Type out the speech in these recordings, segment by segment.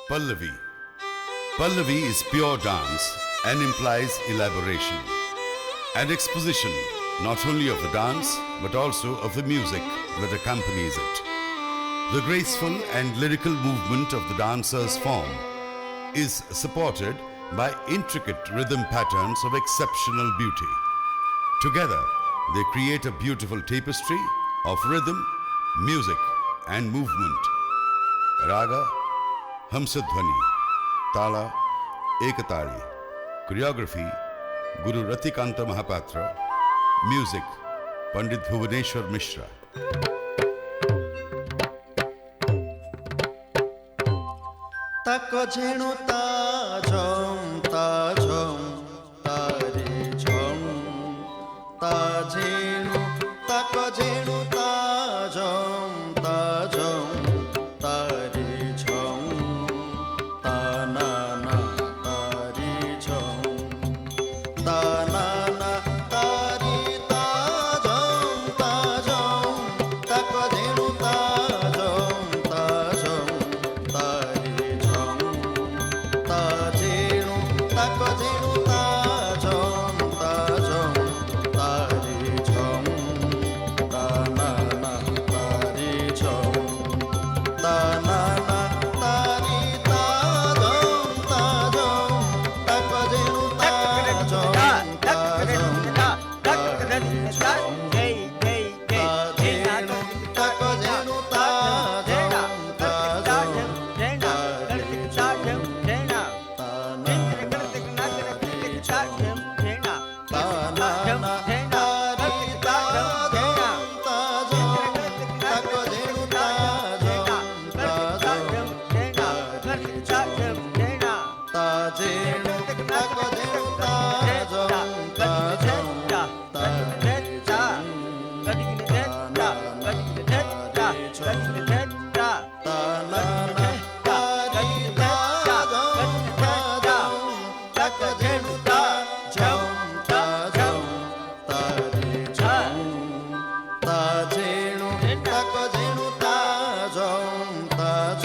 Pallavi. Pallavi is pure dance and implies elaboration. An exposition not only of the dance but also of the music that accompanies it. The graceful and lyrical movement of the dancer's form is supported by intricate rhythm patterns of exceptional beauty. Together, they create a beautiful tapestry of rhythm, music and movement. Raga, Hamsadhwani, Tala, Ekatali. Choreography, Guru Ratikanta Mahapatra. Music, Pandit Bhuvaneshwar Mishra. Tako jhenu tajam tajam tare jam tajenu tako jhenu tajam tajam tare jam tanana tare jam tanana tare tajam tajam tako jhenu tajam tajam tare tajenu tako jenu tajam tajam tare jam tanana tare jam tanana tare tajam tajam tako jenu tajam tajam tare jam tajenu tako jenu tajam tajam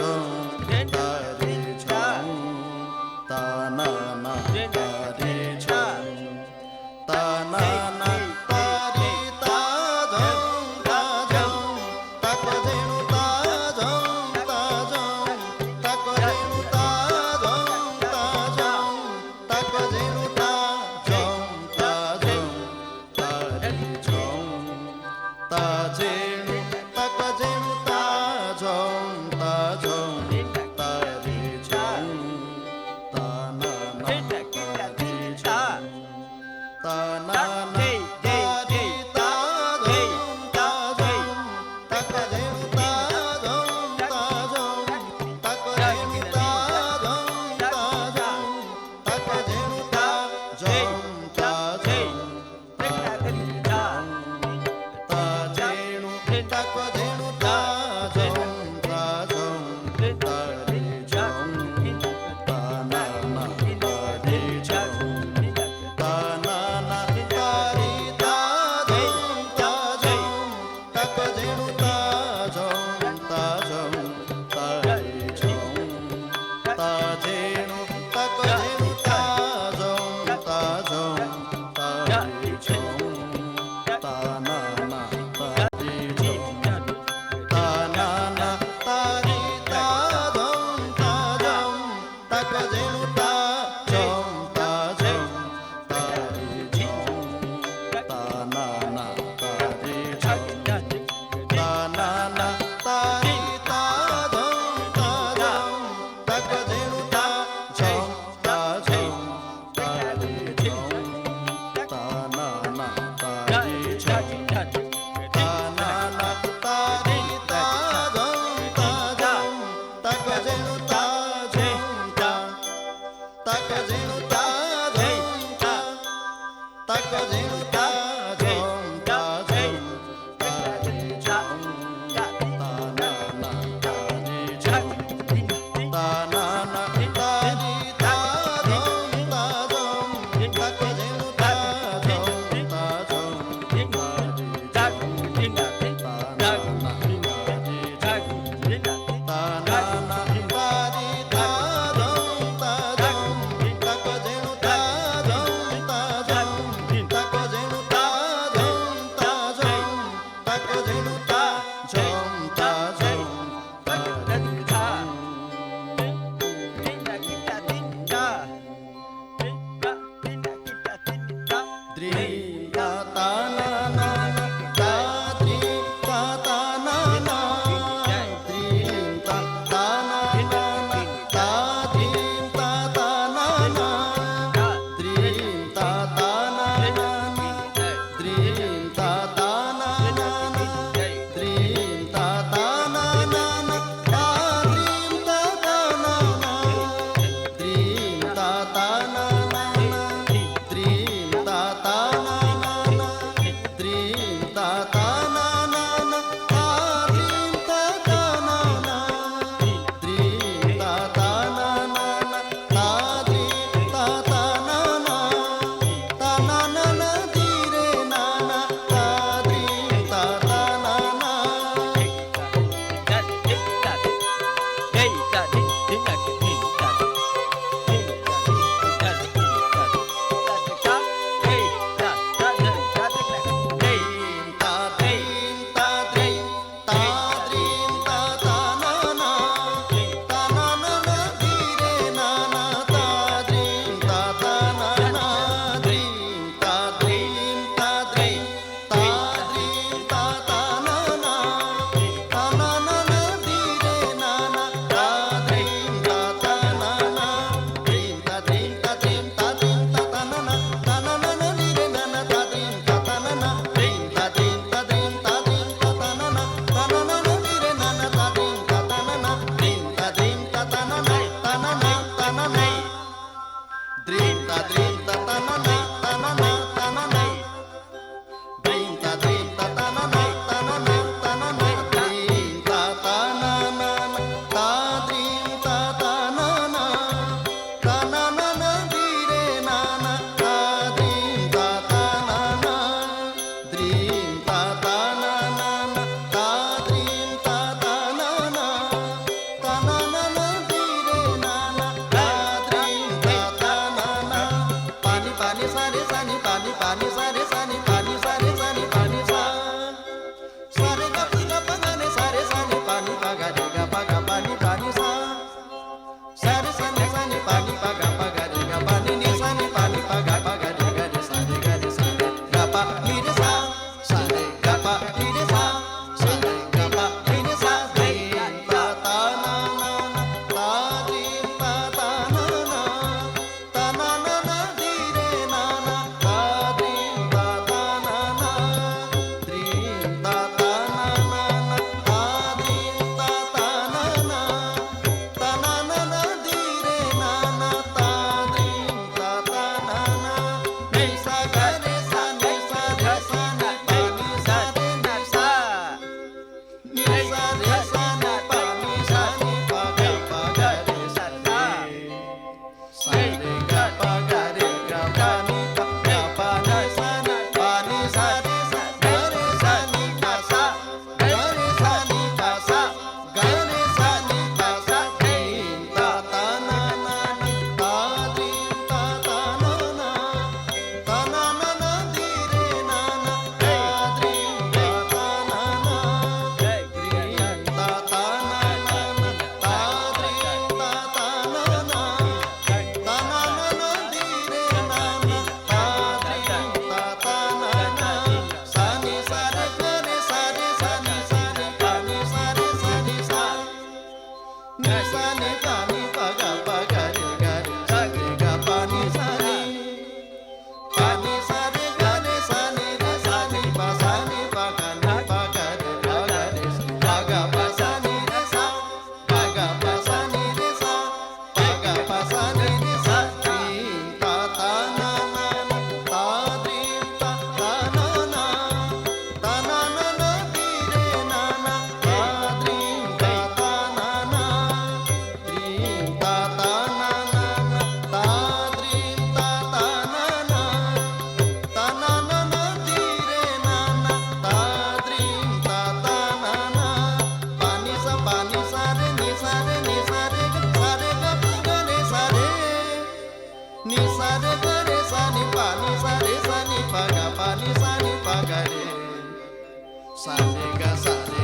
sa re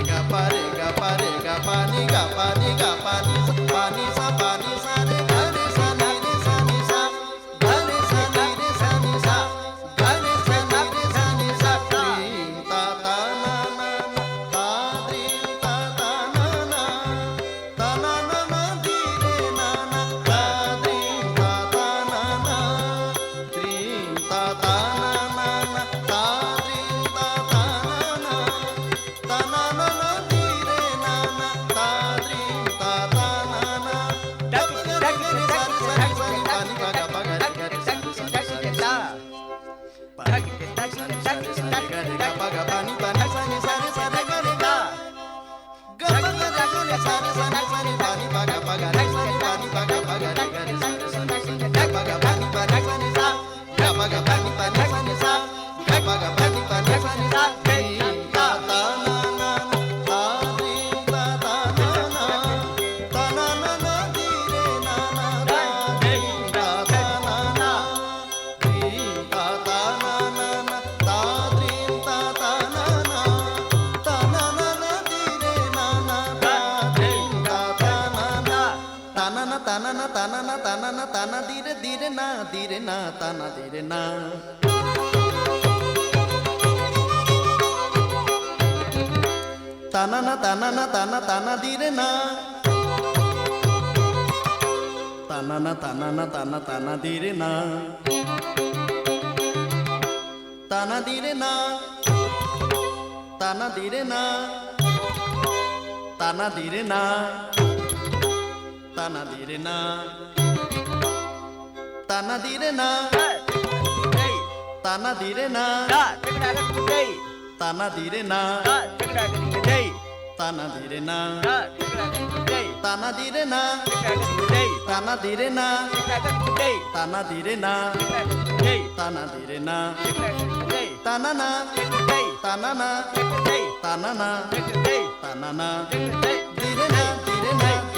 ga pa re ga pa re ga pa ni ga pa ni ga pa ni sa re ga re sa ni re sa ni sa ga re sa ni re sa ni sa ga re sa ni re sa ni sa tri ta ta na na ta tri ta ta na na di re na na ta tri ta ta na na tri ta ta na na ta tri ta ta na na ta na na di re na na ta tri ta ta na na ताना धीरे धीरे ना ताना धीरे ना ताना ताना धीरे ना ताना ताना धीरे ना ताना धीरे ना ताना धीरे ना ताना धीरे ना ताना धीरे ना ताना धीरे ना ताना धीरे ना ताना धीरे ना ताना धीरे ना ताना धीरे ना ताना धीरे ना ताना धीरे ना ताना धीरे ना ताना ना ताना ना ताना ना ताना ना धीरे ना